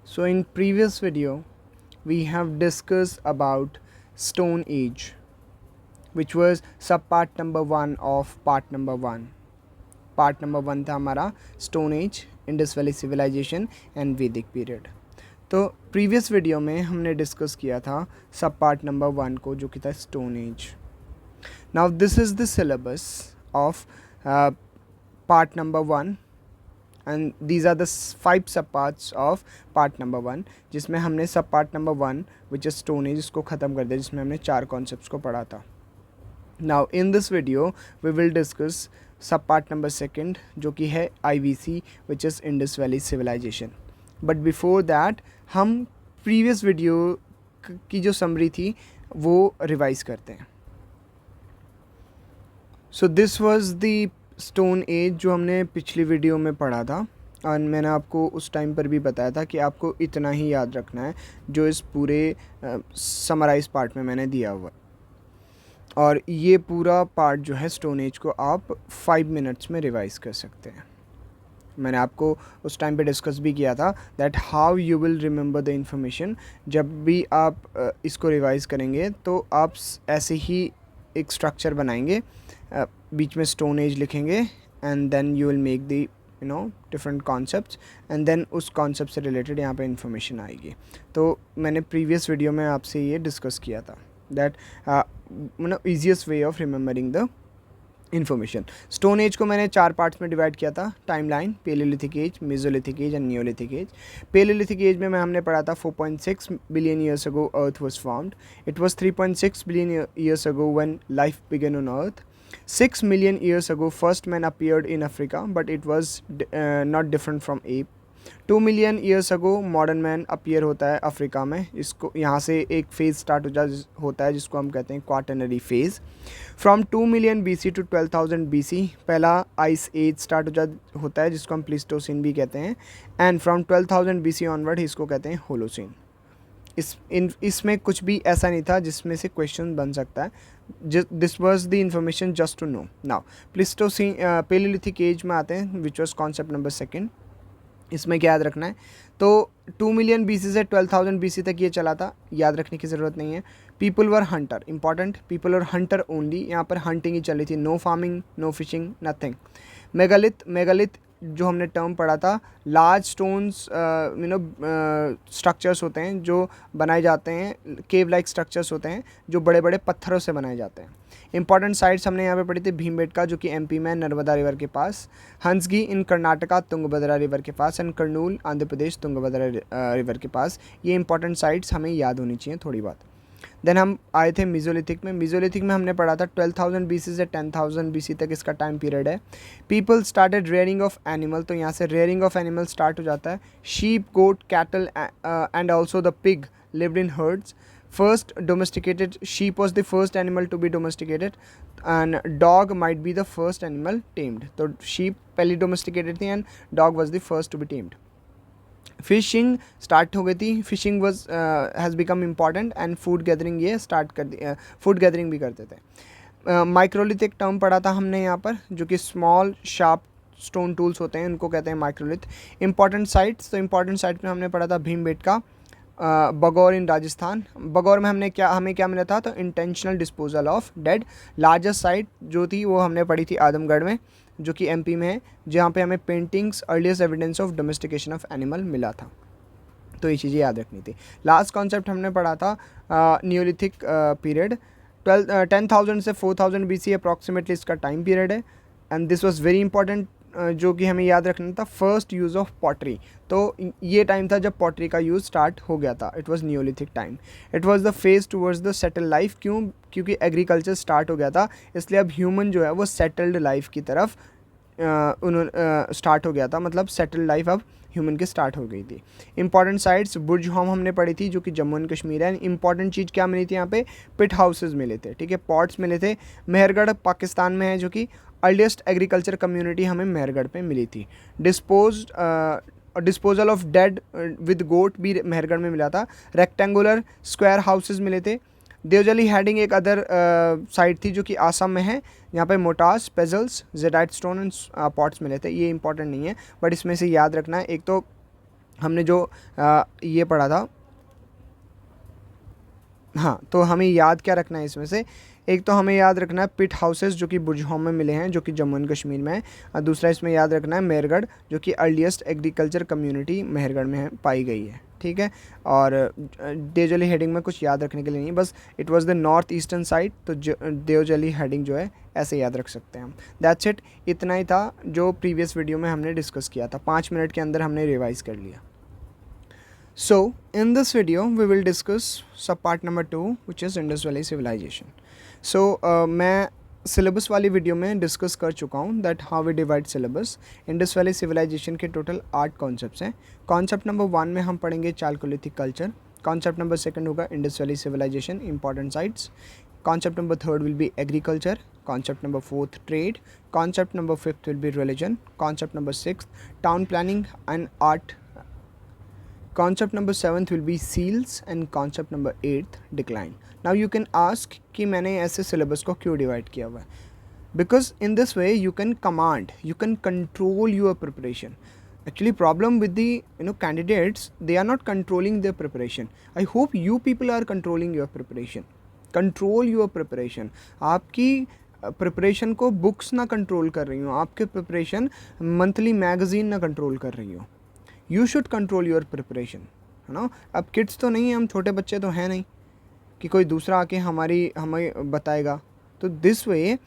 So in previous video we have discussed about Stone Age, which was subpart number 1 of part number 1. Part number 1 था हमारा stone age, Indus valley civilisation and Vedic period. तो previous video में हमने discuss किया था सब part number 1 को, जो कि था stone age. Now this is the syllabus of part number 1 and these are the 5 sub parts of part number 1, जिसमें हमने सब part number 1 which is stone age इसको ख़त्म कर दिया, जिसमें हमने 4 कॉन्सेप्ट्स को पढ़ा था. Now in this video we will discuss sub part number 2 जो कि है IVC which is Indus valley civilisation. But before that हम प्रीवियस वीडियो की जो समरी थी वो रिवाइज करते हैं. So this was the stone age जो हमने पिछली वीडियो में पढ़ा था, और मैंने आपको उस टाइम पर भी बताया था कि आपको इतना ही याद रखना है जो इस पूरे समराइज पार्ट में मैंने दिया हुआ. और ये पूरा पार्ट जो है स्टोन एज को आप 5 मिनट्स में रिवाइज कर सकते हैं. मैंने आपको उस टाइम पे डिस्कस भी किया था that how you will remember the information. जब भी आप इसको रिवाइज करेंगे तो आप ऐसे ही एक स्ट्रक्चर बनाएंगे, बीच में स्टोन एज लिखेंगे and then you will make the different concepts and then उस कॉन्सेप्ट से रिलेटेड यहाँ पे इंफॉर्मेशन आएगी. तो मैंने प्रीवियस वीडियो में आपसे ये डिस्कस किया था that easiest way of remembering the information. Stone age को मैंने 4 पार्ट्स में डिवाइड किया था. Timeline, palaeolithic age, mesolithic age and neolithic age. Palaeolithic age में हमने पढ़ा था 4.6 billion years ago earth was formed. It was 3.6 billion years ago when life began on earth. 6 million years ago first man appeared in Africa, but it was not different from ape. 2 million years ago modern man appear होता है Africa में. इसको यहाँ से एक phase start होता है जिसको हम कहते हैं quaternary phase. From 2 million BC to 12,000 BC पहला आइस एज स्टार्ट होता है जिसको हम प्लीस्टोसिन भी कहते हैं. एंड फ्रॉम 12,000 BC ऑनवर्ड इसको कहते हैं होलोसिन. इसमें कुछ भी ऐसा नहीं था जिसमें से क्वेश्चन बन सकता है. This was the information just to know. Now pleistocene palaeolithic age में आते हैं विच वाज कॉन्सेप्ट नंबर 2. इसमें क्या याद रखना है, तो 2 million BC से 12,000 BC तक ये चला था, याद रखने की ज़रूरत नहीं है. People were hunter, important, people were hunter only. यहाँ पर हंटिंग ही चली थी, no farming, no fishing, nothing. Megalith जो हमने टर्म पढ़ा था, लार्ज स्टोन्स स्ट्रक्चर्स होते हैं जो बनाए जाते हैं, केव लाइक स्ट्रक्चर्स होते हैं जो बड़े बड़े पत्थरों से बनाए जाते हैं. इंपॉर्टेंट साइट्स हमने यहाँ पे पढ़ी थी, भीमबेटका जो कि MP में नर्मदा रिवर के पास, हंसगी इन कर्नाटका तुंगभद्रा रिवर के पास, एंड कर्नूल आंध्र प्रदेश तुंगभद्रा रिवर के पास. ये इंपॉर्टेंट साइट्स हमें याद होनी चाहिए थोड़ी बात. देन हम आए थे मीजोलिथिक में. मीजोलिथिक में हमने पढ़ा था 12,000 BC से 10,000 BC तक इसका टाइम पीरियड है. People started rearing of animal, तो यहाँ से रेयरिंग ऑफ एनिमल स्टार्ट हो जाता है. Sheep, goat, cattle and also the pig lived in herds. First domesticated sheep was the first animal to be domesticated, and dog might be the first animal tamed. तो sheep पहली domesticated थी and dog was the first to be tamed. Fishing start हो गई थी. Fishing was has become important and food gathering ये start कर दी, food gathering भी करते थे. माइक्रोलिथ एक टर्म पढ़ा था हमने यहाँ पर, जो कि स्मॉल शार्प स्टोन टूल्स होते हैं उनको कहते हैं माइक्रोलिथ. इंपॉर्टेंट साइट्स, तो इंपॉर्टेंट साइट में हमने पढ़ा था भीमबेटका, बगौर इन राजस्थान. बगौर में हमें क्या मिला था, तो intentional disposal of dead. Largest site जो थी वो हमने पढ़ी थी आदमगढ़ में, जो कि MP में है, जहाँ पे हमें paintings earliest evidence of domestication of animal मिला था. तो ये चीज़ें याद रखनी थी. लास्ट कॉन्सेप्ट हमने पढ़ा था नियोलिथिक पीरियड. 10,000 से 4,000 BC अप्रॉक्सीमेटली इसका टाइम पीरियड है. And this was very important, जो कि हमें याद रखना था, फर्स्ट यूज़ ऑफ पॉटरी. तो ये टाइम था जब पॉटरी का यूज़ स्टार्ट हो गया था. It was Neolithic time. It was the phase towards the settle life. क्योंकि एग्रीकल्चर स्टार्ट हो गया था, इसलिए अब ह्यूमन जो है वो सेटल्ड लाइफ की तरफ स्टार्ट हो गया था. मतलब सेटल्ड लाइफ अब ह्यूमन की स्टार्ट हो गई थी. इंपॉर्टेंट साइट्स बुर्ज होम हमने पढ़ी थी, जो कि जम्मू एंड कश्मीर है. इंपॉर्टेंट चीज़ क्या मिली थी यहाँ पे, पिट हाउसेज मिले थे, ठीक है, पॉट्स मिले थे. मेहरगढ़ पाकिस्तान में है, जो कि अर्लीस्ट एग्रीकल्चर कम्युनिटी हमें मेहरगढ़ पे मिली थी. डिस्पोजल ऑफ डेड विद गोट भी मेहरगढ़ में मिला था. रेक्टेंगुलर स्क्वायर हाउसेज मिले थे. देवजली हेडिंग एक अदर साइट थी जो कि आसाम में है. यहाँ पे मोटास, पेजल्स, जेडाइट स्टोन एंड पॉट्स मिले थे. ये इंपॉर्टेंट नहीं है बट इसमें से याद रखना है. एक तो हमने जो ये पढ़ा था, हाँ, तो हमें याद क्या रखना है इसमें से, एक तो हमें याद रखना है पिट हाउसेस जो कि बुरज़हों में मिले हैं, जो कि जम्मू एंड कश्मीर में है, और दूसरा इसमें याद रखना है मेहरगढ़, जो कि अर्लीस्ट एग्रीकल्चर कम्युनिटी मेहरगढ़ में है, पाई गई है, ठीक है। और देवजली हेडिंग में कुछ याद रखने के लिए नहीं, बस it was the north eastern side, तो देवजली हेडिंग जो है ऐसे याद रख सकते हैं हम। दैट्स इट, इतना ही था जो प्रीवियस वीडियो में हमने डिस्कस किया था, 5 मिनट के अंदर हमने रिवाइज़ कर लिया। So, in this video, we will discuss subpart number 2, which is Indus Valley Civilization. So, मैं सिलेबस वाली वीडियो में डिस्कस कर चुका हूँ that how we divide syllabus. Indus valley civilisation के टोटल 8 कॉन्सेप्ट्स हैं। कॉन्सेप्ट नंबर 1 में हम पढ़ेंगे चालकोलिथिक कल्चर। कॉन्सेप्ट नंबर 2 होगा Indus valley civilisation important sites. Concept number 3 will be agriculture. Concept number 4 trade. Concept number 5 will be religion. Concept number 6 town planning and art. Concept number 7th will be seals and concept number 8th decline. Now you can ask कि मैंने ऐसे syllabus को क्यों divide किया हुआ है, because in this way you can command, you can control your preparation. Actually problem with the candidates, they are not controlling their preparation. I hope you people are controlling your preparation. Control your preparation. आपकी preparation को books ना control कर रही हो, आपके preparation monthly magazine ना control कर रही हो। You should control your preparation, है ना। अब किड्स तो नहीं है, हम छोटे बच्चे तो हैं नहीं कि कोई दूसरा आके हमें बताएगा। तो this way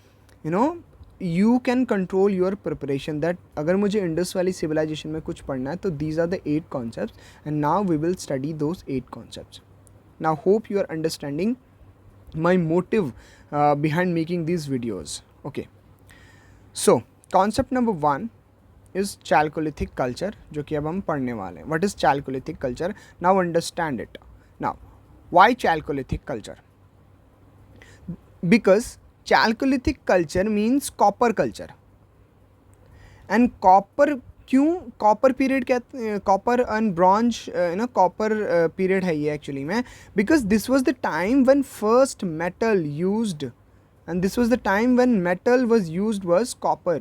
you can control your preparation, that अगर मुझे इंडस वैली सिविलाइजेशन में कुछ पढ़ना है तो these are the 8 concepts and now we will study those 8 concepts. Now hope you are understanding my motive behind making these videos. Okay, so concept number 1 is Chalcolithic culture, जो कि अब हम पढ़ने वाले हैं। What is Chalcolithic culture? Now understand it. Now, why Chalcolithic culture? Because Chalcolithic culture means copper culture. And copper क्यों copper period कहते हैं, copper and bronze copper period है ये एक्चुअली में, because this was the time when first metal used and this was the time when metal was used was copper,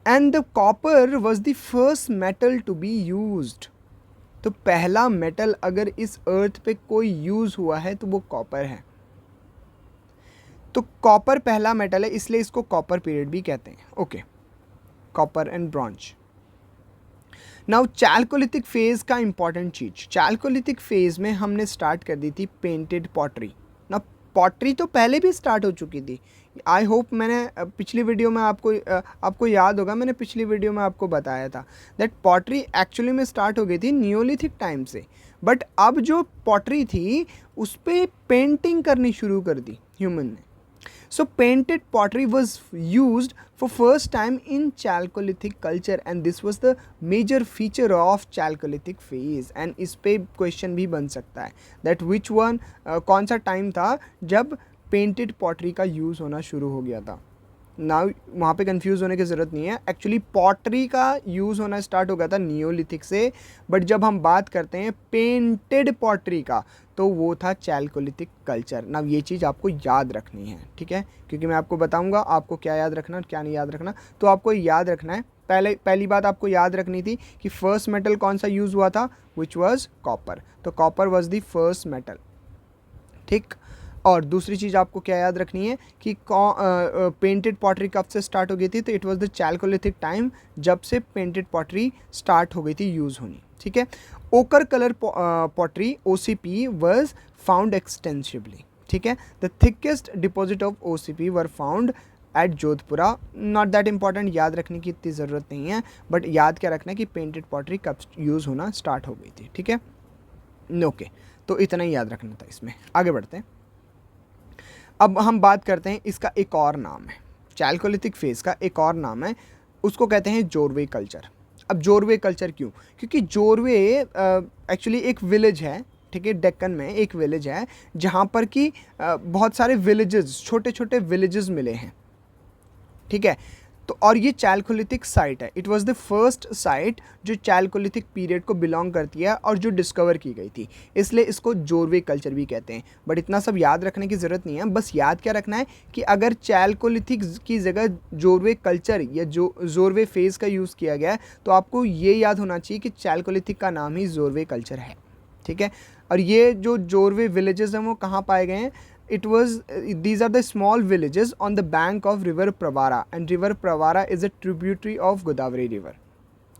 and the copper was the first metal to be used. तो पहला metal अगर इस अर्थ पे कोई use हुआ है तो वो कॉपर है। तो कॉपर पहला मेटल है, इसलिए इसको कॉपर पीरियड भी कहते हैं। Okay, copper and bronze. Now Chalcolithic phase का इंपॉर्टेंट चीज, चालकोलिथिक फेज में हमने स्टार्ट कर दी थी पेंटेड पॉटरी। ना पॉटरी तो पहले भी स्टार्ट हो चुकी थी। आई होप मैंने पिछली वीडियो में आपको याद होगा, मैंने पिछली वीडियो में आपको बताया था दैट पॉटरी एक्चुअली में स्टार्ट हो गई थी नियोलिथिक टाइम से, बट अब जो पॉटरी थी उस पर पेंटिंग करनी शुरू कर दी ह्यूमन ने। So painted pottery was used for first time in Chalcolithic culture and this was the major feature of Chalcolithic phase। and इस पे क्वेश्चन भी बन सकता है that which one कौन सा टाइम था जब पेंटेड पॉटरी का यूज़ होना शुरू हो गया था। ना वहाँ पे कंफ्यूज होने की ज़रूरत नहीं है, एक्चुअली पॉटरी का यूज़ होना स्टार्ट हो गया था नियोलिथिक से, बट जब हम बात करते हैं पेंटेड पॉटरी का तो वो था चालकोलिथिक कल्चर। ना ये चीज़ आपको याद रखनी है, ठीक है, क्योंकि मैं आपको बताऊंगा आपको क्या याद रखना और क्या नहीं याद रखना। तो आपको याद रखना है, पहली बात आपको याद रखनी थी कि फर्स्ट मेटल कौन सा यूज़ हुआ था, विच वॉज कॉपर। तो copper was the first metal, ठीक। और दूसरी चीज़ आपको क्या याद रखनी है कि पेंटेड पॉटरी कब से स्टार्ट हो गई थी, तो it was the Chalcolithic time जब से पेंटेड पॉटरी स्टार्ट हो गई थी यूज़ होनी, ठीक है। ओकर colour pottery OCP was found extensively, ठीक है। The thickest deposit of OCP were found at Jodhpura. Not that important, याद रखने की इतनी ज़रूरत नहीं है, बट याद क्या रखना है कि पेंटेड पॉटरी कब यूज़ होना स्टार्ट हो गई थी, ठीक है। ओके, तो इतना ही याद रखना था इसमें। आगे बढ़ते हैं। अब हम बात करते हैं, इसका एक और नाम है, चालकोलिथिक फेज का एक और नाम है, उसको कहते हैं जोरवे कल्चर। अब जोरवे कल्चर क्यों? क्योंकि जोरवे एक्चुअली एक विलेज है, ठीक है, डेक्कन में एक विलेज है जहाँ पर कि बहुत सारे विलेजेस, छोटे छोटे विलेजेस मिले हैं, ठीक है। तो और ये चैल्कोलिथिक साइट है, it was the first site जो चैल्कोलिथिक पीरियड को बिलोंग करती है और जो डिस्कवर की गई थी, इसलिए इसको जोरवे कल्चर भी कहते हैं। बट इतना सब याद रखने की ज़रूरत नहीं है, बस याद क्या रखना है कि अगर चैल्कोलिथिक की जगह जोरवे कल्चर या जो जोरवे फेज़ का यूज़ किया गया है तो आपको ये याद होना चाहिए कि चैल्कोलिथिक का नाम ही जोरवे कल्चर है, ठीक है। और ये जो जोरवे विलेजेस हैं वो कहाँ पाए गए हैं? These are the small villages on the bank of river Pravara, and river Pravara is a tributary of Godavari river,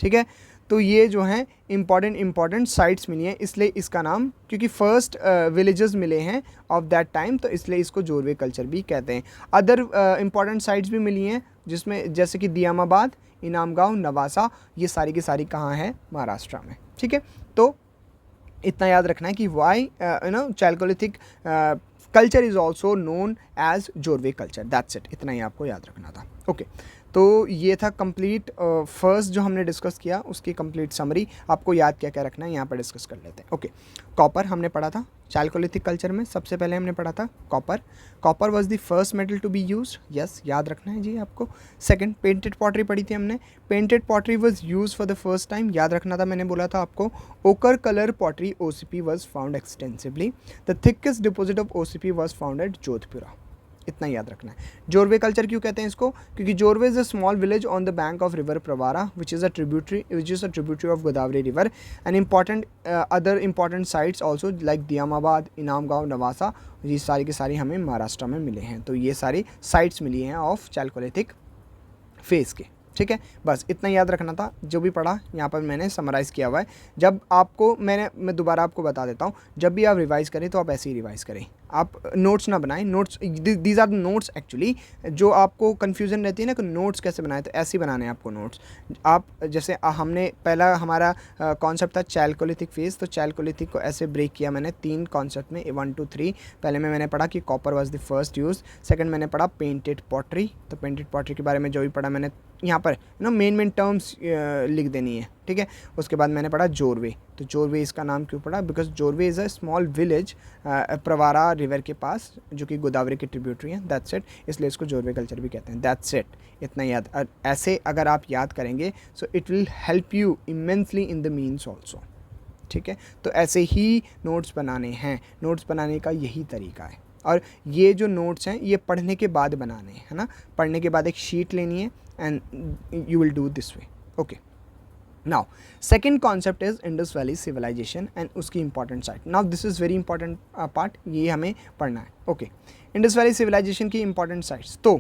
ठीक है। तो ये जो हैं इंपॉर्टेंट साइट्स मिली हैं, इसलिए इसका नाम, क्योंकि फर्स्ट विलेजेस मिले हैं ऑफ दैट टाइम, तो इसलिए इसको जोरवे कल्चर भी कहते हैं। अदर इंपॉर्टेंट साइट्स भी मिली हैं जिसमें जैसे कि दियामाबाद, इनाम गाँव, नवासा, ये सारी की सारी कहाँ हैं? महाराष्ट्र में, ठीक है। तो इतना याद रखना है कि वाई chalcolithic culture is also known as Jorwe culture, that's it, इतना ही आपको याद रखना था। ओके, तो ये था कंप्लीट फर्स्ट जो हमने डिस्कस किया उसकी कंप्लीट समरी। आपको याद क्या क्या रखना है यहाँ पर डिस्कस कर लेते हैं। ओके, कॉपर हमने पढ़ा था चैल्कोलिथिक कल्चर में, सबसे पहले हमने पढ़ा था copper was the first metal to be used, yes याद रखना है जी आपको। सेकंड, पेंटेड पॉटरी पढ़ी थी हमने, painted pottery was used for the first time, याद रखना था, मैंने बोला था आपको। ओकर colour pottery OCP was found extensively, the thickest deposit of OCP was found at Jodhpura, इतना याद रखना है। जोरवे कल्चर क्यों कहते हैं इसको? क्योंकि Jorwe is a small village on the bank of river Pravara which is a tributary of Godavari river, and important other important sites also like Daimabad, Inamgaon, नवासा, ये सारी की सारी हमें महाराष्ट्र में मिले हैं। तो ये सारी साइट्स मिली हैं ऑफ चैल्कोलिथिक फेज़ के, ठीक है। बस इतना याद रखना था, जो भी पढ़ा यहाँ पर मैंने समराइज़ किया हुआ है। जब आपको मैं दोबारा आपको बता देता हूँ, जब भी आप रिवाइज़ करें तो आप ऐसे ही रिवाइज़ करें, आप नोट्स ना बनाएं। Notes, these are the notes actually, जो आपको कन्फ्यूज़न रहती है ना कि नोट्स कैसे बनाए, तो ऐसे ही बनाने हैं आपको नोट्स। आप जैसे हमने पहला हमारा कॉन्सेप्ट था चैल्कोलिथिक फेज़, तो चैल्कोलिथिक को ऐसे ब्रेक किया मैंने 3 कॉन्सेप्ट में, 1 2 3। पहले में मैंने पढ़ा कि copper was the first use, second मैंने पढ़ा पेंटेड पॉटरी, तो पेंटेड पॉटरी के बारे में जो भी पढ़ा मैंने यहाँ पर मेन टर्म्स लिख देनी है, ठीक है। उसके बाद मैंने पढ़ा जोरवे, तो जोरवे इसका नाम क्यों पड़ा? Because Jorwe is a small village Pravara river के पास जो कि गोदावरी की ट्रिब्यूटरी है, दैट्स इट, इसलिए इसको जोरवे कल्चर भी कहते हैं, दैट्स इट, इतना याद। ऐसे अगर आप याद करेंगे so it will help you immensely in the means also, ठीक है। तो ऐसे ही नोट्स बनाने हैं, नोट्स बनाने का यही तरीका है। और ये जो नोट्स हैं ये पढ़ने के बाद बनाने हैं, है ना। पढ़ने के बाद एक शीट लेनी है and you will do this way, okay। now second concept is Indus Valley civilization and उसकी important site। now this is very important part, ये हमें पढ़ना है, okay। Indus Valley civilization की important sites, तो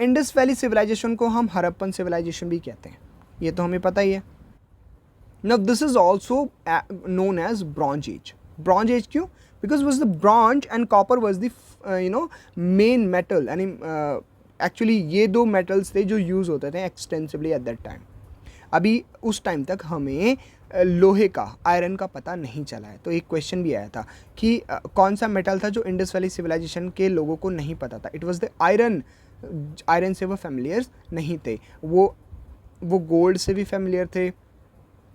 Indus Valley civilization को हम Harappan civilization भी कहते हैं, ये तो हमें पता ही है। now this is also known as Bronze Age। Bronze Age क्यों? because was the bronze and copper was the main metal, and actually ये 2 मेटल्स थे जो यूज़ होते थे एक्सटेंसिवली एट दैट टाइम। अभी उस टाइम तक हमें लोहे का, आयरन का पता नहीं चला है। तो एक क्वेश्चन भी आया था कि कौन सा मेटल था जो इंडस वैली सिविलाइजेशन के लोगों को नहीं पता था। It was the iron. Iron से वो फेमिलियर नहीं थे, वो गोल्ड से भी फेमिलियर थे,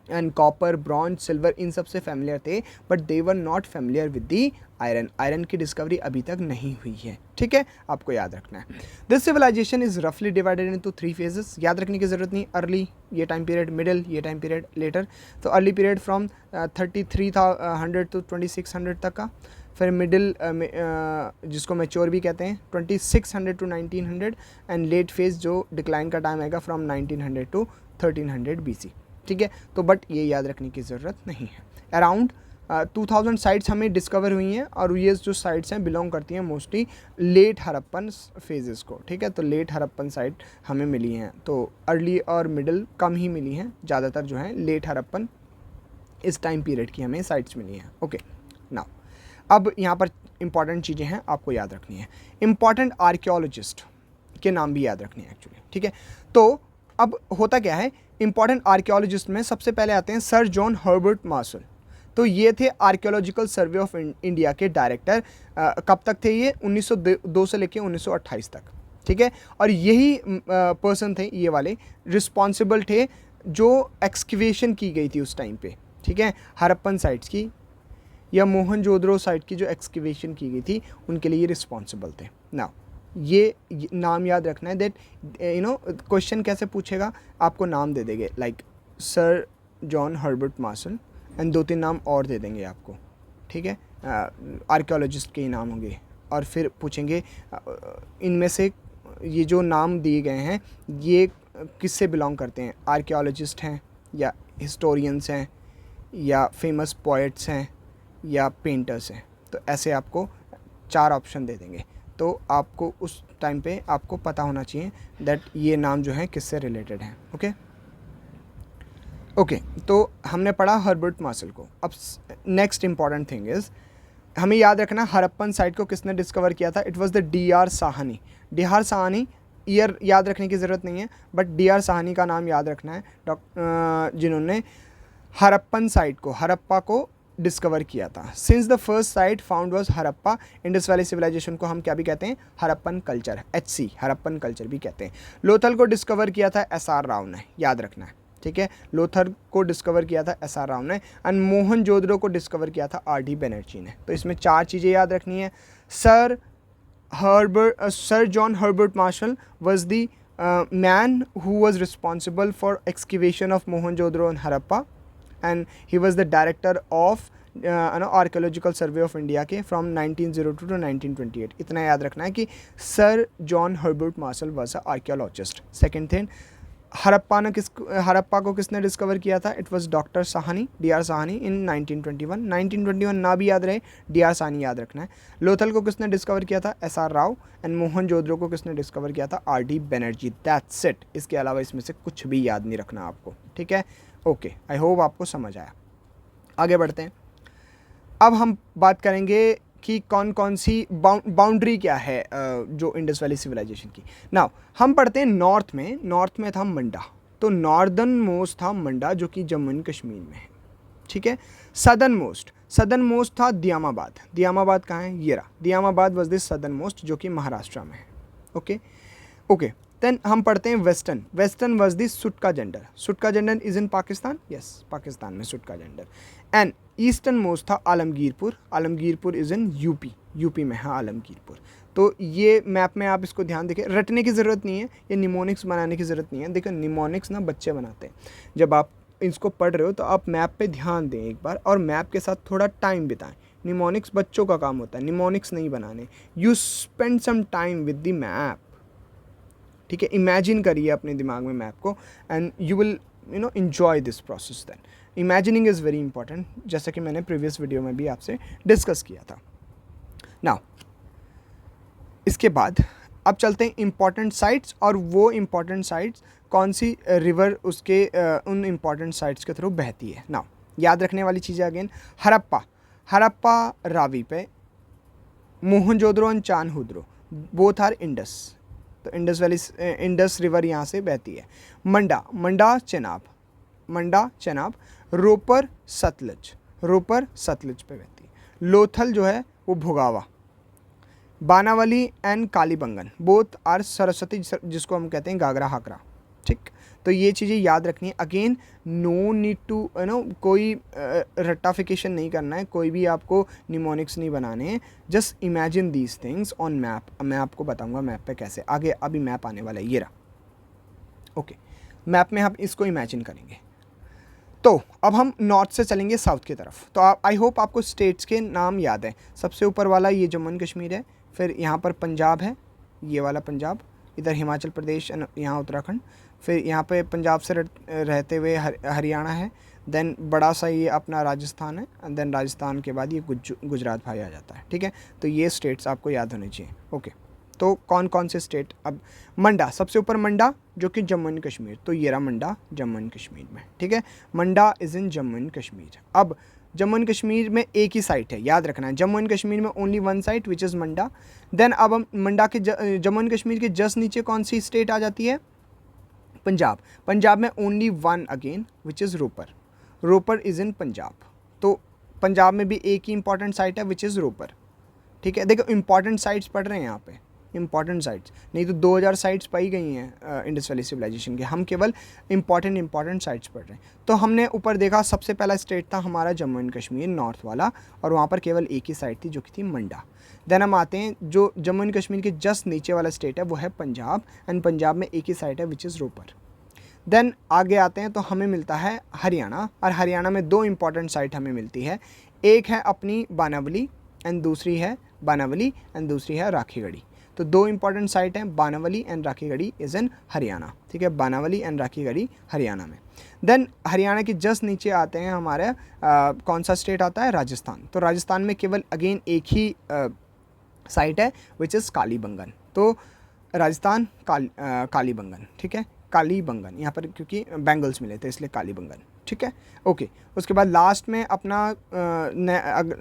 एंड कॉपर, ब्रॉन्ज, सिल्वर, इन सब से फेमिलियर थे, but they were not familiar with the iron. Iron की डिस्कवरी अभी तक नहीं हुई है, ठीक है, आपको याद रखना है। दिस सिविलाइजेशन इज रफली डिवाइडेड इनटू 3 फेजेस, याद रखने की जरूरत नहीं। अर्ली ये टाइम पीरियड, मिडिल ये टाइम पीरियड, लेटर। तो अर्ली पीरियड फ्रॉम 3300 टू 2600 तक का, फिर मिडिल जिसको मैच्योर भी कहते हैं 2600 टू 1900, एंड लेट फेज जो डिक्लाइन का टाइम आएगा फ्रॉम 1900 टू 1300 BC, ठीक है। तो बट ये याद रखने की ज़रूरत नहीं है। अराउंड 2000 साइट्स हमें डिस्कवर हुई हैं, और ये जो साइट्स हैं बिलोंग करती हैं मोस्टली लेट हड़प्पन फेजेस को, ठीक है। तो लेट हड़प्पन साइट हमें मिली हैं, तो अर्ली और मिडिल कम ही मिली हैं, ज़्यादातर जो हैं लेट हड़प्पन इस टाइम पीरियड की हमें साइट्स मिली हैं, ओके। नाउ अब यहाँ पर इंपॉर्टेंट चीज़ें हैं आपको याद रखनी है। इंपॉर्टेंट आर्कियोलॉजिस्ट के नाम भी याद रखने हैं एक्चुअली, ठीक है। तो अब होता क्या है, इंपॉर्टेंट आर्कियोलॉजिस्ट में सबसे पहले आते हैं सर जॉन हर्बर्ट मार्शल। तो ये थे आर्कियोलॉजिकल सर्वे ऑफ इंडिया के डायरेक्टर। कब तक थे ये? 1902 से लेकर 1928 तक, ठीक है। और यही पर्सन थे, ये वाले रिस्पॉन्सिबल थे जो एक्सकवेशन की गई थी उस टाइम पे, ठीक है, हड़प्पन साइट्स की या मोहनजोदड़ो साइट की जो एक्सकवेशन की गई थी, उनके लिए रिस्पॉन्सिबल थे। नाउ ये नाम याद रखना है दैट क्वेश्चन कैसे पूछेगा, आपको नाम दे देंगे like sir John Herbert martial and 2-3 नाम और दे देंगे आपको, ठीक है, आर्कियोलॉजिस्ट के ही नाम होंगे, और फिर पूछेंगे इनमें से ये जो नाम दिए गए हैं ये किससे बिलोंग करते हैं, आर्कियोलॉजिस्ट हैं या हिस्टोरियंस हैं या फेमस पोएट्स हैं या पेंटर्स हैं। तो ऐसे आपको 4 ऑप्शन दे देंगे, तो आपको उस टाइम पे आपको पता होना चाहिए दैट ये नाम जो है किससे रिलेटेड हैं। ओके, तो हमने पढ़ा हर्बर्ट मार्शल को। अब नेक्स्ट इंपॉर्टेंट थिंग इज़ हमें याद रखना हड़प्पन साइट को किसने डिस्कवर किया था। It was the DR. Sahni. D R. Sahni, year याद रखने की ज़रूरत नहीं है, बट डी.आर. साहनी का नाम याद रखना है, जिन्होंने हड़प्पन साइट को, हड़प्पा को डिस्कवर किया था। Since the first site found was Harappa, Indus valley civilisation को हम क्या भी कहते हैं, Harappan culture, HC, Harappan culture भी कहते हैं। लोथल को डिस्कवर किया था SR राव ने, याद रखना है, ठीक है। लोथल को डिस्कवर किया था SR राव ने, एंड मोहनजोदड़ो को डिस्कवर किया था RD बैनर्जी ने। तो इसमें 4 चीज़ें याद रखनी है। Sir John Herbert Marshall was the man who was responsible for excavation of Mohenjo-daro and Harappa, and he was the director of archaeological survey of India के फ्रॉम 1902 to 1928। इतना याद रखना है कि sir John Herbert Marshall was a archaeologist. Second thing, Harappa को किसने discover किया था। It was doctor Sahni, D R. Sahni in 1921 ना भी याद रहे, डी.आर. साहनी याद रखना है। लोथल को किसने डिस्कवर किया था, SR राव, एंड मोहनजोदड़ो को किसने डिस्कवर किया था, RD बैनर्जी। That's it. इसके अलावा इसमें से कुछ भी याद नहीं रखना आपको, ठीक है। ओके, आई होप आपको समझ आया। आगे बढ़ते हैं। अब हम बात करेंगे कि कौन कौन सी बाउंड्री क्या है जो इंडस वैली सिविलाइजेशन की। नाउ हम पढ़ते हैं नॉर्थ में था मंडा, तो नॉर्दर्न मोस्ट था मंडा जो कि जम्मू एंड कश्मीर में है, ठीक है। सदर्न मोस्ट था दियामाबाद कहाँ है, ये रहा, दियामाबाद वाज द सदर्न मोस्ट जो कि महाराष्ट्र में है। ओके देन हम पढ़ते हैं वेस्टर्न वाज द सुटका gender is in Pakistan, yes, Pakistan में सुटका जेंडर। एंड ईस्टर्न मोस्ट था आलमगीरपुर इज़ इन यूपी में है आलमगीरपुर। तो ये मैप में आप इसको ध्यान देखें, रटने की ज़रूरत नहीं है, ये निमोनिक्स बनाने की ज़रूरत नहीं है। देखो निमोनिक्स ना बच्चे बनाते हैं, जब आप इसको पढ़ रहे हो तो आप मैप पे ध्यान दें एक बार और मैप के साथ थोड़ा टाइम बिताएं। निमोनिक्स बच्चों का काम होता है, निमोनिक्स नहीं बनाने। You spend some time with the map, ठीक है। इमेजिन करिए अपने दिमाग में मैप को and you will enjoy this process then. Imagining is very important, जैसा कि मैंने प्रीवियस वीडियो में भी आपसे डिस्कस किया था। नाउ इसके बाद अब चलते हैं इम्पॉर्टेंट साइट्स, और वो इम्पॉर्टेंट साइट्स कौन सी रिवर उसके उन इम्पॉर्टेंट साइट्स के थ्रू बहती है। नाउ याद रखने वाली चीज़ें अगेन, हड़प्पा रावी पे, Mohenjodaro and Chanhudaro both are Indus, तो इंडस रिवर यहाँ से बहती है। मंडा चेनाब, रोपर सतलज पे बहती है। लोथल जो है वो भुगावा, Banawali and Kalibangan both are Saraswati, जिसको हम कहते हैं गागरा हाकरा, ठीक। तो ये चीज़ें याद रखनी है। अगेन नो नीड टू कोई रट्टाफिकेशन नहीं करना है, कोई भी आपको निमोनिक्स नहीं बनाने हैं, just imagine these things on map. मैं आपको बताऊंगा मैप पे कैसे, आगे अभी मैप आने वाला है, ये रहा। ओके, मैप में आप इसको इमेजिन करेंगे। तो अब हम नॉर्थ से चलेंगे साउथ की तरफ। तो आई होप आपको स्टेट्स के नाम याद है। सबसे ऊपर वाला ये जम्मू एंड कश्मीर है, फिर यहाँ पर पंजाब है, ये वाला पंजाब, इधर हिमाचल प्रदेश, यहाँ उत्तराखंड, फिर यहाँ पे पंजाब से रहते हुए हरियाणा है, देन बड़ा सा ये अपना राजस्थान है, एंड देन राजस्थान के बाद ये गुजरात भाई आ जाता है, ठीक है। तो ये स्टेट्स आपको याद होने चाहिए। ओके, तो कौन कौन से स्टेट। अब मंडा, सबसे ऊपर मंडा जो कि जम्मू एंड कश्मीर, तो ये रहा मंडा जम्मू एंड कश्मीर में, ठीक है। Manda is in Jammu and Kashmir. अब जम्मू एंड कश्मीर में एक ही साइट है, याद रखना है, जम्मू एंड कश्मीर में only one site which is Manda. Then अब हम मंडा के जम्मू एंड कश्मीर के जस्ट नीचे कौन सी स्टेट आ जाती है, पंजाब में only one again which is Ropar is in Punjab. तो पंजाब में भी एक ही इंपॉर्टेंट साइट है विच इज़ रोपर, ठीक है। देखो इंपॉर्टेंट साइट्स पढ़ रहे हैं यहाँ पे, इंपॉर्टेंट साइट्स, नहीं तो 2000 साइट्स पाई गई हैं इंडस वैली सिविलाइजेशन के, हम केवल इंपॉर्टेंट साइट्स पढ़ रहे हैं। तो हमने ऊपर देखा सबसे पहला स्टेट था हमारा जम्मू एंड कश्मीर नॉर्थ वाला, और वहाँ पर केवल एक ही साइट थी जो कि थी मंडा। देन हम आते हैं जो जम्मू एंड कश्मीर के जस्ट नीचे वाला स्टेट है वो है पंजाब, एंड पंजाब में एक ही साइट है विच इज़ रोपर। देन आगे आते हैं तो हमें मिलता है हरियाणा, और हरियाणा में 2 इंपॉर्टेंट साइट हमें मिलती है, एक है अपनी बानावली एंड दूसरी है राखीगढ़ी। तो 2 इंपॉर्टेंट साइट हैं, Banawali and Rakhigarhi is in Haryana, ठीक है, बानावली एंड राखीगढ़ी हरियाणा में। देन हरियाणा के जस्ट नीचे आते हैं हमारे कौन सा स्टेट आता है, राजस्थान। तो राजस्थान में केवल अगेन एक ही साइट है विच इज़ कालीबंगन। तो राजस्थान कालीबंगन, ठीक है, कालीबंगन यहाँ पर क्योंकि बैंगल्स मिले थे इसलिए कालीबंगन, ठीक है, ओके। उसके बाद लास्ट में अपना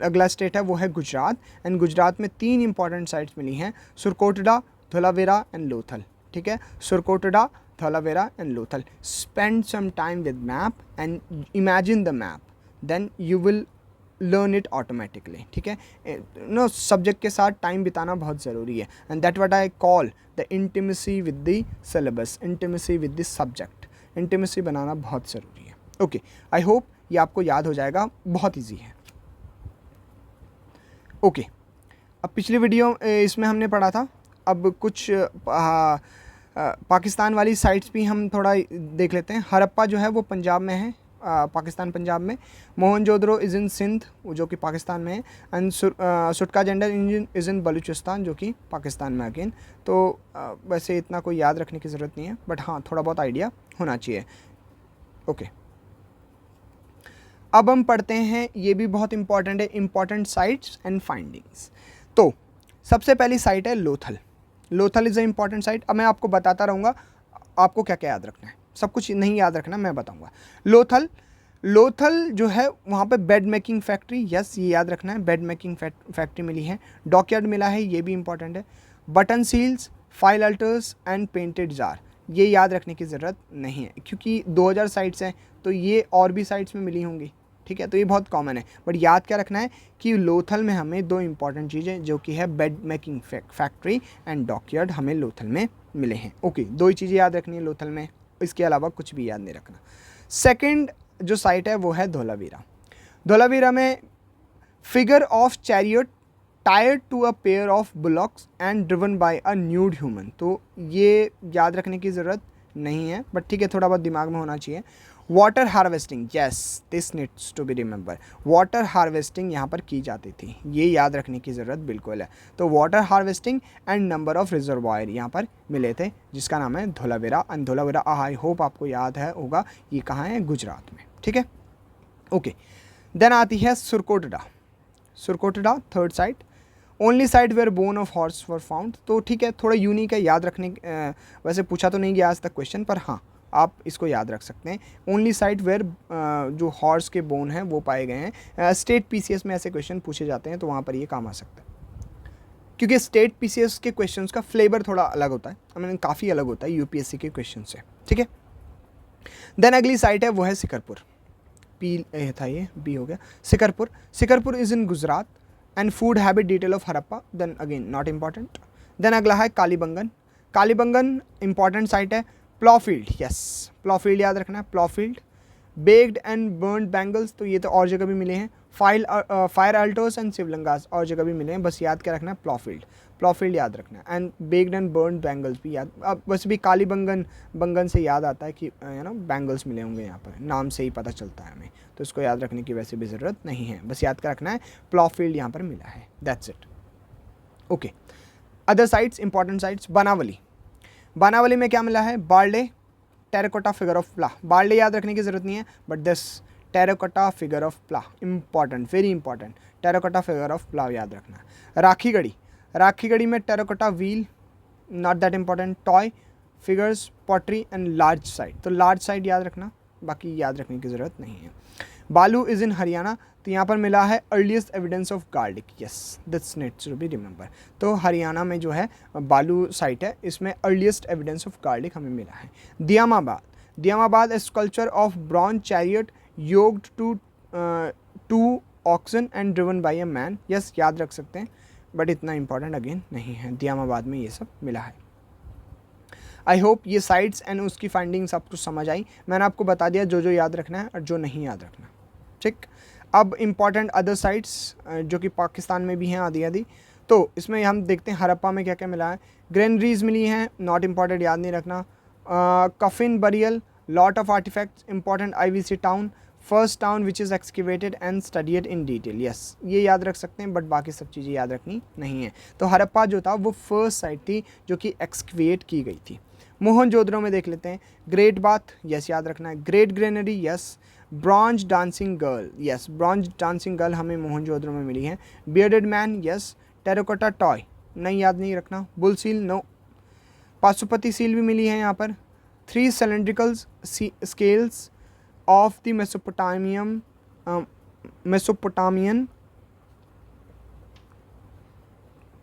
अगला स्टेट है वो है गुजरात, एंड गुजरात में 3 इंपॉर्टेंट साइट्स मिली हैं, सुरकोटडा, धोलावीरा एंड लोथल, ठीक है, Surkotada, Dholavira and Lothal. Spend some time with map and imagine the map, then you will learn it automatically, ठीक है। नो सब्जेक्ट के साथ टाइम बिताना बहुत ज़रूरी है, and that what I call the intimacy with the syllabus, intimacy with the subject, intimacy बनाना बहुत ज़रूरी है। ओके, आई होप ये आपको याद हो जाएगा, बहुत ईजी है। ओके, अब पिछली वीडियो इसमें हमने पढ़ा था, अब कुछ पाकिस्तान वाली साइट्स भी हम थोड़ा देख लेते हैं। हड़प्पा जो है वो पंजाब में है, पाकिस्तान पंजाब में। मोहनजोदड़ो इज़ इन सिंध जो कि पाकिस्तान में है, एंड सुटका gender engine is in Balochistan जो कि पाकिस्तान में अगेन। तो वैसे इतना कोई याद रखने की ज़रूरत नहीं है, बट हाँ थोड़ा बहुत आइडिया होना चाहिए। ओके, अब हम पढ़ते हैं, ये भी बहुत इंपॉर्टेंट है, इंपॉर्टेंट साइट्स एंड फाइंडिंग्स। तो सबसे पहली साइट है Lothal. Lothal is a important site. अब मैं आपको बताता रहूँगा आपको क्या क्या याद रखना है, सब कुछ नहीं याद रखना, मैं बताऊँगा। लोथल जो है वहाँ पे बेड मेकिंग फैक्ट्री, यस ये याद रखना है, बेड मेकिंग फैक्ट्री मिली है। डॉकयार्ड मिला है, ये भी इंपॉर्टेंट है। Button seals, fire altars and painted jar, ये याद रखने की ज़रूरत नहीं है क्योंकि 2000 साइट्स हैं तो ये और भी साइट्स में मिली होंगी, ठीक है, तो ये बहुत कॉमन है। बट याद क्या रखना है कि लोथल में हमें 2 इंपॉर्टेंट चीज़ें जो कि है bed making factory and dockyard हमें लोथल में मिले हैं। ओके, 2 ही चीज़ें याद रखनी है लोथल में, इसके अलावा कुछ भी याद नहीं रखना। सेकंड जो साइट है वो है धोलावीरा। धोलावीरा में figure of chariot tired to a pair of bullocks and driven by a nude human, तो ये याद रखने की ज़रूरत नहीं है, बट ठीक है थोड़ा बहुत दिमाग में होना चाहिए। Water harvesting, yes this needs to be remember, water harvesting यहाँ पर की जाती थी, ये याद रखने की ज़रूरत बिल्कुल है। तो water harvesting and number of reservoir यहाँ पर मिले थे जिसका नाम है Dholavira. And Dholavira I hope आपको याद है होगा ये कहाँ है, गुजरात में, ठीक है, ओके। देन आती है Surkotada. Surkotada third site, only site where bone of horse were found, तो ठीक है थोड़ा यूनिक है, याद रखने वैसे पूछा तो नहीं गया आज तक क्वेश्चन, पर हाँ आप इसको याद रख सकते हैं। ओनली साइट वेयर जो हॉर्स के बोन हैं वो पाए गए हैं। स्टेट पीसीएस में ऐसे क्वेश्चन पूछे जाते हैं तो वहाँ पर ये काम आ सकता है, क्योंकि स्टेट पीसीएस के क्वेश्चंस का फ्लेवर थोड़ा अलग होता है, आई मीन काफ़ी अलग होता है यूपीएससी के क्वेश्चन से, ठीक है। देन अगली साइट है वो है सिकरपुर, पी था ये, बी हो गया। Sikarpur is in Gujarat and food habit detail of Harappa, then again not important. Then अगला है कालीबंगन इंपॉर्टेंट साइट है। प्लॉफील्ड, यस प्लॉफील्ड याद रखना है, प्लॉफील्ड। बेक्ड एंड बर्न्ड बैंगल्स, तो ये तो और जगह भी मिले हैं। फायर अल्टर्स एंड शिवलिंगास और जगह भी मिले हैं, बस याद क्या रखना है, प्लॉफील्ड याद रखना है। And baked and burned bangles भी याद, अब बस भी कालीबंगन से याद आता है कि यू नो बैंगल्स मिले होंगे यहाँ पर, नाम से ही पता चलता है हमें, तो इसको याद रखने की वैसे भी ज़रूरत नहीं है, बस याद क्या रखना है, प्लॉफील्ड यहाँ पर मिला है, that's it. Okay, other sites, important sites, Banawali में क्या मिला है, barley terracotta figure of plough, barley याद रखने की ज़रूरत नहीं है, but this terracotta figure of plough important, very important, terracotta figure of plough याद रखना है। राखीगढ़ी में terracotta wheel, not that important. Toy figures, pottery and large site, तो लार्ज साइट याद रखना, बाकी याद रखने की ज़रूरत नहीं है। बालू इज़ इन हरियाणा, तो यहाँ पर मिला है earliest evidence of garlic, yes this needs to be remember. तो हरियाणा में जो है बालू साइट है, इसमें अर्लीस्ट एविडेंस ऑफ गार्लिक हमें मिला है। Daimabad a sculpture of bronze chariot yoked to oxen and driven by a man, yes याद रख सकते हैं। बट इतना इंपॉर्टेंट अगेन नहीं है, दियामाबाद में ये सब मिला है। आई होप ये साइट्स एंड उसकी फाइंडिंग्स आपको समझ आई। मैंने आपको बता दिया जो जो याद रखना है और जो नहीं याद रखना, ठीक। अब इम्पॉर्टेंट अदर साइट्स जो कि पाकिस्तान में भी हैं आदि आदि, तो इसमें हम देखते हैं हड़प्पा में क्या क्या मिला है। ग्रेनरीज मिली हैं, नॉट इम्पॉर्टेंट, याद नहीं रखना। Coffin burial, lot of artefacts, important IVC town, first town which is excavated and studied in detail, yes ये याद रख सकते हैं, बट बाकी सब चीज़ें याद रखनी नहीं है। तो हड़प्पा जो था वो फर्स्ट साइट थी जो कि एक्सकेवेट की गई थी। मोहनजोदड़ो में देख लेते हैं, ग्रेट बाथ, यस याद रखना है। Great granary, yes. Bronze dancing girl, yes bronze dancing girl हमें मोहनजोदड़ो में मिली है। Bearded man, yes. Terracotta toy, नहीं याद नहीं रखना। Bull seal, no. Pashupati seal भी मिली है यहाँ पर। 3 cylindrical scales of the Mesopotamian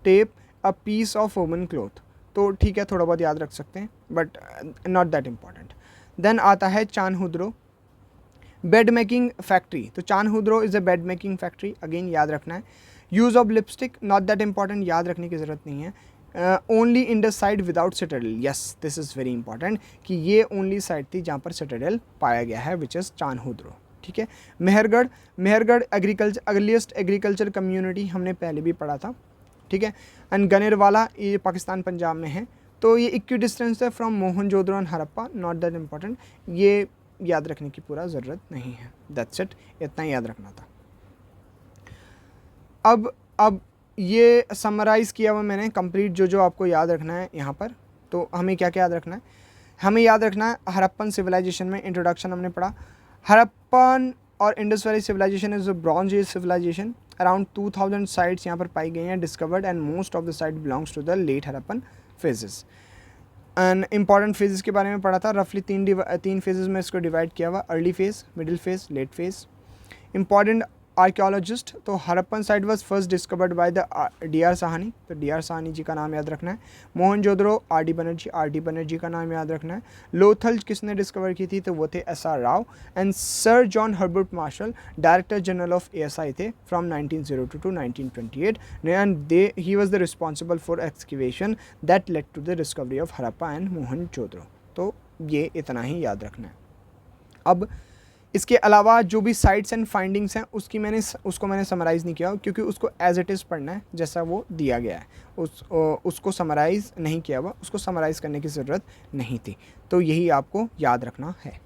tape, a piece of woman cloth, तो ठीक है थोड़ा बहुत याद रख सकते हैं but not that important. Then आता है चानहुद्रो, बेड मेकिंग फैक्ट्री, तो Chanhudaro is a bead making factory, again याद रखना है। Use of lipstick, not that important, याद रखने की ज़रूरत नहीं है। Only Indus site without citadel, yes this is very important कि ये ओनली साइड थी जहाँ पर सिटाडेल पाया गया है, विच इज़ चानहुद्रो, ठीक है। Mehrgarh, Mehrgarh agriculture, earliest agriculture community हमने पहले भी पढ़ा था, ठीक है। एंड गनेरवाला, ये पाकिस्तान पंजाब में है, तो ये इक्वी डिस्टेंस है from Mohenjodaro and Harappa, not that important, ये याद रखने की पूरा ज़रूरत नहीं है, दैट्स इट, इतना ही याद रखना था। अब ये समराइज़ किया हुआ मैंने कंप्लीट जो जो आपको याद रखना है यहाँ पर, तो हमें क्या क्या याद रखना है। हमें याद रखना है हड़प्पन सिविलाइजेशन में इंट्रोडक्शन हमने पढ़ा, हड़प्पन और Indus valley civilization is a bronze age civilization, around 2000 sites यहाँ पर पाई गई हैं discovered, and most of the site belongs to the late Harappan phases. And important phases के बारे में पढ़ा था, रफली 3 फेजेस में इसको डिवाइड किया हुआ, early phase, middle phase, late phase. Important archaeologist, तो Harappan site was first discovered by the DR Sahni, तो DR साहनी जी का नाम याद रखना है। मोहनजोदड़ो RD बनर्जी का नाम याद रखना है। लोथल किसने डिस्कवर की थी, तो वो थे SR Rao. And sir John Herbert Marshall director general of ASI थे from 1902 to 1928, and he was the responsible for excavation that led to the discovery of Harappa and Mohenjodaro, तो ये इतना ही याद रखना है। अब इसके अलावा जो भी साइट्स एंड फाइंडिंग्स हैं उसको मैंने समराइज़ नहीं किया क्योंकि उसको एज इट इज़ पढ़ना है जैसा वो दिया गया है, उसको समराइज़ नहीं किया हुआ, उसको समराइज़ करने की ज़रूरत नहीं थी, तो यही आपको याद रखना है।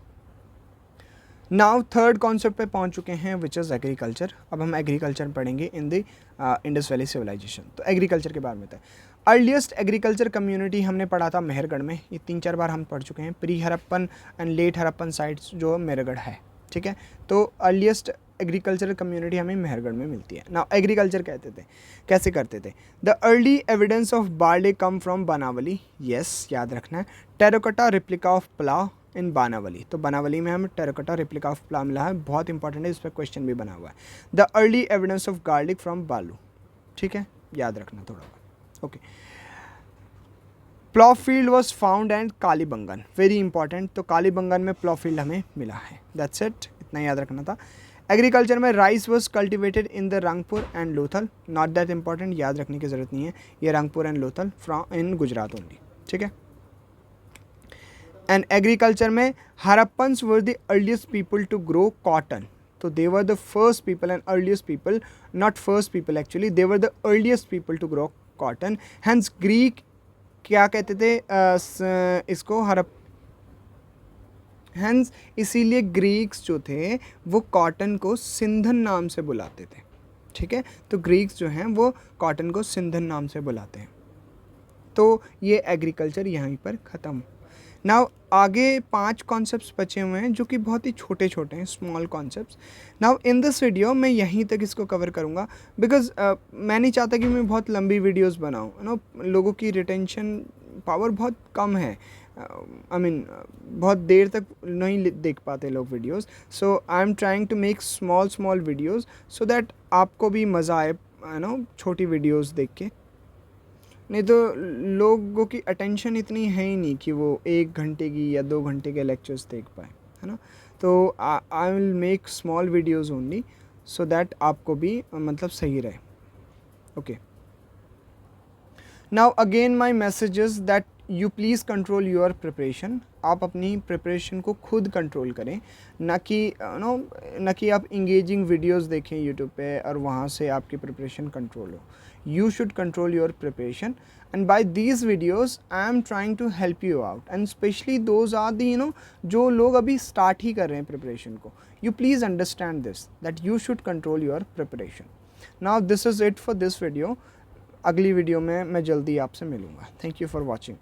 नाउ थर्ड कॉन्सेप्ट पे पहुंच चुके हैं विच इज़ एग्रीकल्चर। अब हम एग्रीकल्चर पढ़ेंगे in the Indus valley civilization. तो एग्रीकल्चर के बारे में था, अर्लीस्ट एग्रीकल्चर कम्युनिटी हमने पढ़ा था मेहरगढ़ में, ये 3-4 बार हम पढ़ चुके हैं। Pre Harappan and let Harappan sites जो मेहरगढ़ है, ठीक है। तो अर्लीस्ट एग्रीकल्चरल कम्युनिटी हमें मेहरगढ़ में मिलती है। नाउ एग्रीकल्चर कहते थे, कैसे करते थे, the early evidence of barley come from Banawali, yes याद रखना है। Terracotta replica of plough in Banawali, तो बनावली में हमें टेराकोटा रिप्लिका ऑफ प्लाव मिला है, बहुत इंपॉर्टेंट है, इस पर क्वेश्चन भी बना हुआ है। The early evidence of garlic from बालू, ठीक है, याद रखना थोड़ा, okay. Plough field was found and Kalibangan, very important, तो कालीबंगन में प्लॉ फील्ड हमें मिला है, दैट्स इट, इतना याद रखना था। एग्रीकल्चर में rice was cultivated in the Rangpur and Lothal, not that important, याद रखने की जरूरत नहीं है, ये Rangpur and Lothal from in Gujarat only, ठीक है। एंड एग्रीकल्चर में Harappans were the earliest people to grow cotton, तो they were the first people and earliest people, not first people actually, they were the earliest people to grow cotton. Hence Greek क्या कहते थे इसको, hence इसीलिए Greeks जो थे वो cotton को सिंधन नाम से बुलाते थे, ठीक है। तो ग्रीक्स जो हैं वो कॉटन को सिंधन नाम से बुलाते हैं। तो ये एग्रीकल्चर यहीं पर ख़त्म। नाउ आगे 5 कॉन्सेप्ट्स बचे हुए हैं जो कि बहुत ही छोटे छोटे हैं, small concepts. Now in this video मैं यहीं तक इसको कवर करूँगा बिकॉज मैं नहीं चाहता कि मैं बहुत लंबी वीडियोस बनाऊँ, नो, लोगों की रिटेंशन पावर बहुत कम है, आई मीन बहुत देर तक नहीं देख पाते लोग videos, so I am trying to make small videos so that आपको भी मज़ा आए, नो, छोटी वीडियोस देख के। नहीं तो लोगों की अटेंशन इतनी है ही नहीं कि वो 1 घंटे की या 2 घंटे के लेक्चर्स देख पाए, है ना। तो I will make small videos only so that आपको भी मतलब सही रहे, okay. Now again my message is that you please control your preparation. आप अपनी प्रिपरेशन को खुद कंट्रोल करें, ना कि आप इंगेजिंग वीडियोस देखें यूट्यूब पे और वहाँ से आपकी प्रिपरेशन कंट्रोल हो। You should control your preparation, and by these videos I am trying to help you out, and specially those are the जो लोग अभी स्टार्ट ही कर रहे हैं प्रिपरेशन को। You please understand this that you should control your preparation. Now this is it for this video. अगली video में मैं जल्दी आपसे मिलूँगा। Thank you for watching.